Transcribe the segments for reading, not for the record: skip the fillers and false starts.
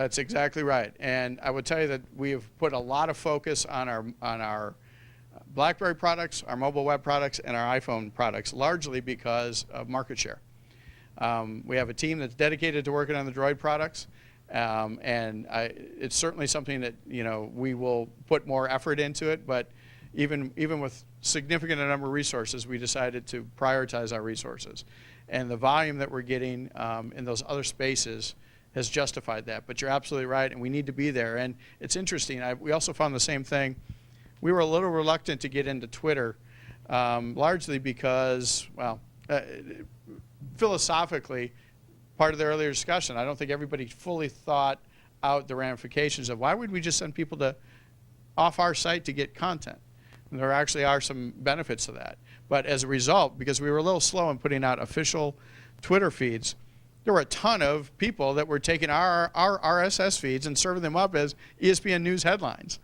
That's exactly right. And I would tell you that we have put a lot of focus on our BlackBerry products, our mobile web products, and our iPhone products, largely because of market share. We have a team that's dedicated to working on the Droid products, and it's certainly something that we will put more effort into it. But even with significant number of resources, we decided to prioritize our resources, and the volume that we're getting in those other spaces has justified that. But you're absolutely right, and we need to be there. And it's interesting. We also found the same thing. We were a little reluctant to get into Twitter, largely because, well, philosophically, part of the earlier discussion, I don't think everybody fully thought out the ramifications of why would we just send people off our site to get content. And there actually are some benefits to that. But as a result, because we were a little slow in putting out official Twitter feeds, there were a ton of people that were taking our RSS feeds and serving them up as ESPN News headlines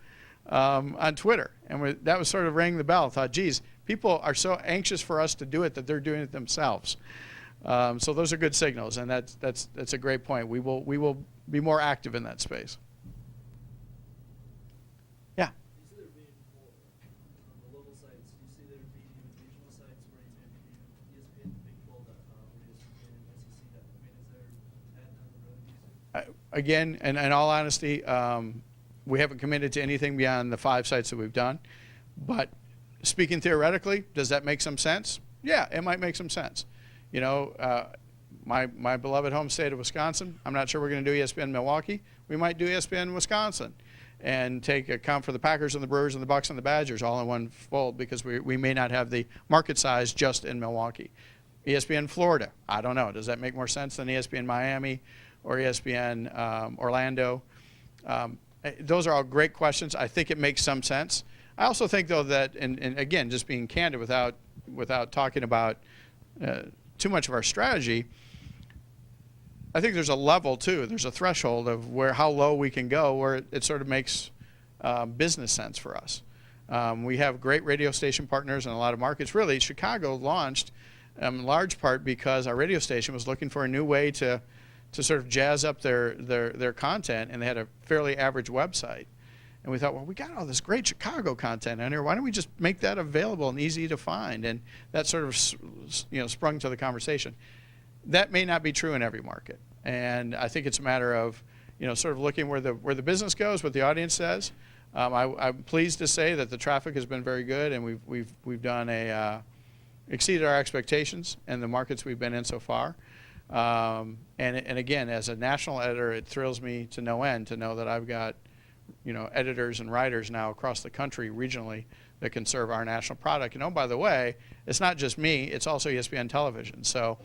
on Twitter. And that was sort of ringing the bell. I thought, geez, people are so anxious for us to do it that they're doing it themselves. So those are good signals, and that's a great point. We will be more active in that space. Yeah. You see there being more on the local sites. You see there being even regional sites where you maybe do ESPN Big12.com or ESPN SEC. I mean, is there that down the road? Do you see? Again, in all honesty, we haven't committed to anything beyond the 5 sites that we've done. But speaking theoretically, does that make some sense? Yeah, it might make some sense. My beloved home state of Wisconsin, I'm not sure we're going to do ESPN Milwaukee. We might do ESPN Wisconsin and take account for the Packers and the Brewers and the Bucks and the Badgers all in one fold, because we may not have the market size just in Milwaukee. ESPN Florida, I don't know. Does that make more sense than ESPN Miami or ESPN Orlando? Those are all great questions. I think it makes some sense. I also think, though, that, and again, just being candid without talking about too much of our strategy, I think there's a level too. There's a threshold of how low we can go where it sort of makes business sense for us. We have great radio station partners in a lot of markets. Really, Chicago launched in large part because our radio station was looking for a new way to sort of jazz up their content, and they had a fairly average website. And we thought, well, we got all this great Chicago content in here. Why don't we just make that available and easy to find? And that sort of sprung to the conversation. That may not be true in every market. And I think it's a matter of sort of looking where the business goes, what the audience says. I'm pleased to say that the traffic has been very good, and we've done exceeded our expectations in the markets we've been in so far. And again, as a national editor, it thrills me to no end to know that I've got editors and writers now across the country regionally that can serve our national product. And oh, by the way, it's not just me, it's also ESPN Television. So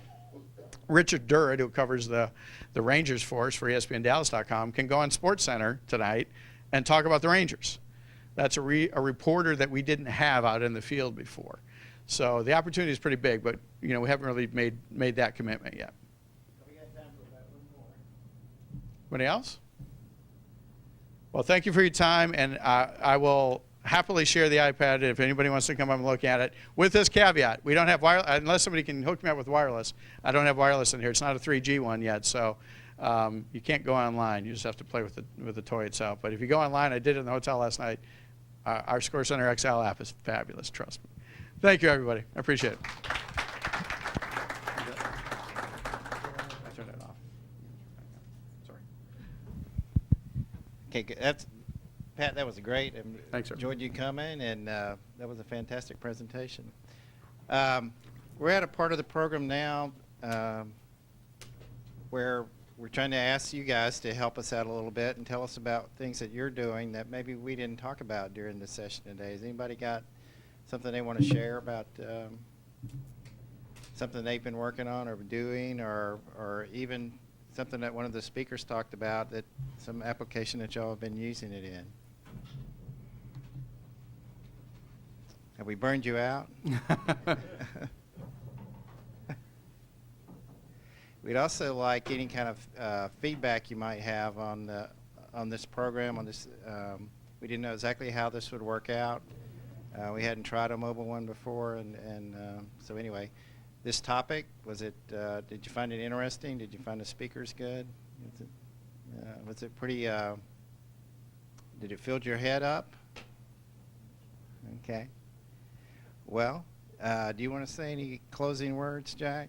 Richard Durrett, who covers the Rangers for us for ESPNDallas.com, can go on SportsCenter tonight and talk about the Rangers. That's a reporter that we didn't have out in the field before. So the opportunity is pretty big, but we haven't really made that commitment yet. We got time for about one more. Anybody else? Well, thank you for your time, and I will happily share the iPad if anybody wants to come up and look at it. With this caveat, we don't have wireless, unless somebody can hook me up with wireless. I don't have wireless in here. It's not a 3G one yet, so you can't go online. You just have to play with the toy itself. But if you go online, I did it in the hotel last night. Our ScoreCenter XL app is fabulous, trust me. Thank you, everybody. I appreciate it. Okay, good. Pat, that was great. Thanks, sir. Enjoyed you coming, and that was a fantastic presentation. We're at a part of the program now where we're trying to ask you guys to help us out a little bit and tell us about things that you're doing that maybe we didn't talk about during the session today. Has anybody got something they want to share about something they've been working on or doing, or even something that one of the speakers talked about, that some application that y'all have been using it in? Have we burned you out? We'd also like any kind of feedback you might have on this program. We didn't know exactly how this would work out. We hadn't tried a mobile one before, and so anyway. This topic, did you find it interesting? Did you find the speakers good? Was it pretty, did it fill your head up? Okay. Well, do you want to say any closing words, Jack?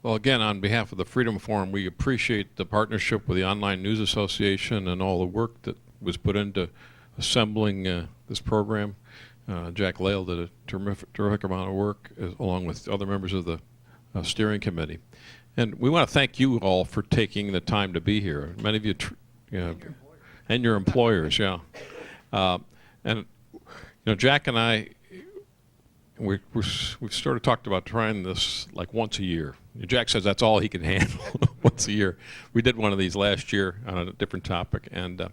Well, again, on behalf of the Freedom Forum, we appreciate the partnership with the Online News Association and all the work that was put into assembling this program. Jack Lale did a terrific amount of work, along with other members of the steering committee. And we want to thank you all for taking the time to be here. Many of you, and your employers, yeah. And Jack and I, we've sort of talked about trying this like once a year. Jack says that's all he can handle once a year. We did one of these last year on a different topic, and